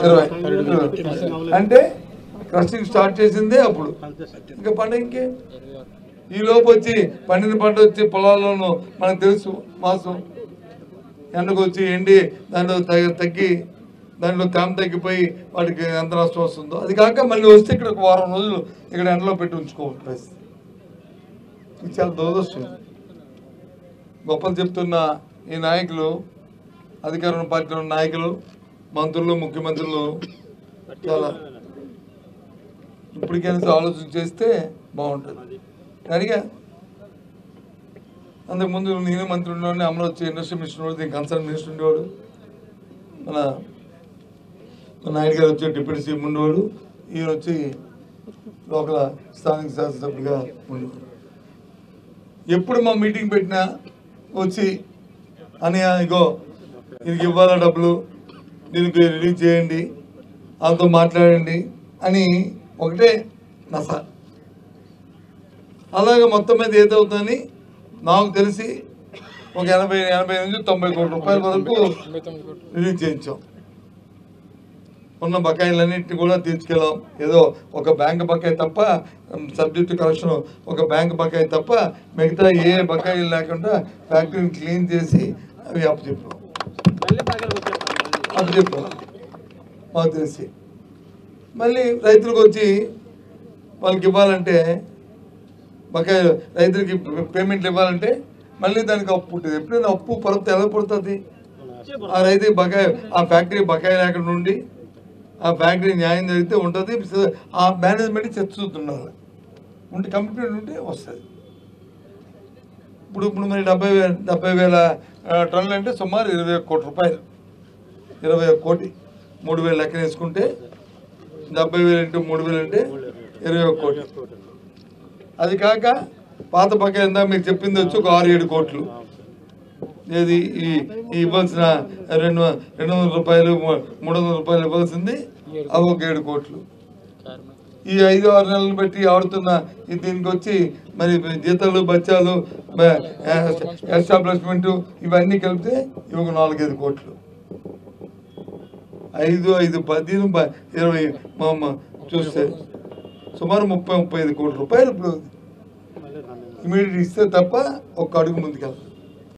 20 అంటే crushing start చేసిందే అప్పుడు. ఇంకా పండుగ ఇంకే ఈ లోపు వచ్చి పండిన పంట వచ్చి పొలాల్లోనూ మనకు తెలుసు మాసం ఎండకు వచ్చి ఎండి దాంట్లో తగ్గి దాంట్లో తేమ తగ్గిపోయి వాటికి ఎంత నష్టం వస్తుందో. అది కాక మళ్ళీ వస్తే ఇక్కడ ఒక వారం రోజులు ఇక్కడ ఎండలో పెట్టి ఉంచుకోవాలి పరిస్థితి. ఇది చాలా దురదృష్టం. గొప్పలు చెప్తున్న ఈ నాయకులు, అధికార పార్టీలో ఉన్న నాయకులు, మంత్రులు, ముఖ్యమంత్రులు చాలా ఇప్పటికైనా ఆలోచన చేస్తే బాగుంటుంది. అడిగా అంతకుముందు నేను మంత్రి ఉండేవాడిని, అమరావతి ఇండస్ట్రీ మినిస్టర్ ఉండేవాడు, దీనికి కన్సర్న్ మినిస్టర్ ఉండేవాడు, మన నాయుడు గారు వచ్చి డిప్యూటీ సీఎం ఉండేవాడు, ఈయన వచ్చి లోకల్ స్థానిక శాసనసభ్యుడిగా ఉండేవాడు. ఎప్పుడు మా మీటింగ్ పెట్టినా వచ్చి అని ఇగో దీనికి ఇవ్వాలా డబ్బులు, దీనికి రిలీజ్ చేయండి, వాళ్ళతో మాట్లాడండి అని ఒకటే నస. అలాగే మొత్తం మీద ఏదవుతుందని నాకు తెలిసి ఒక 80 నుంచి 90 కోట్ల రూపాయల వరకు రిలీజ్ చేయించాం. ఉన్న బకాయిలన్నింటినీ కూడా తీసుకెళ్ళాం. ఏదో ఒక బ్యాంక్ బకాయి తప్ప, సబ్జెక్టు కరెక్షన్ ఒక బ్యాంక్ బకాయి తప్ప మిగతా ఏ బకాయిలు లేకుండా ఫ్యాక్టరీని క్లీన్ చేసి అవి అప్పచెప్పాం మాకు తెలిసి. మళ్ళీ రైతులకు వచ్చి వాళ్ళకి ఇవ్వాలంటే బకాయి రైతులకి పేమెంట్లు ఇవ్వాలంటే మళ్ళీ దానికి అప్పు పుట్టింది. ఎప్పుడైనా అప్పు పడితే ఎలా పడుతుంది? ఆ రైతు బకాయి, ఆ ఫ్యాక్టరీ బకాయి లేకుండా ఉండి ఆ ఫ్యాక్టరీ న్యాయం జరిగితే ఉంటుంది. ఆ మేనేజ్మెంట్ చర్చిస్తున్నారు ఉంటే కమిట్మెంట్ ఉంటే వస్తుంది. ఇప్పుడు మరి 70,000 టన్నులు అంటే సుమారు 21 కోట్ల రూపాయలు. 21 కోటి 3,000 లెక్కన వేసుకుంటే 70,000 ఇంటూ 3,000 అంటే 21 కోట్లు. అది కాక పాత బకాయి ఎంత మీకు చెప్పింది వచ్చి ఒక 6-7 కోట్లు. ఏది ఈ ఇవ్వాల్సిన 200 రూపాయలు 300 రూపాయలు ఇవ్వాల్సింది అవి ఒక 7 కోట్లు. ఈ 5-6 నెలలను బట్టి ఆడుతున్న దీనికి వచ్చి మరి జీతాలు, బచ్చాలు, ఎస్టాబ్లిష్మెంట్ ఇవన్నీ కలిపితే ఇవి ఒక 4-5 కోట్లు. 5, 10, 20 చూస్తే సుమారు 30-35 కోట్ల రూపాయలు ఇప్పుడు ఇమీడియట్ ఇస్తే తప్ప ఒక్క అడుగు ముందుకెళ్తారు.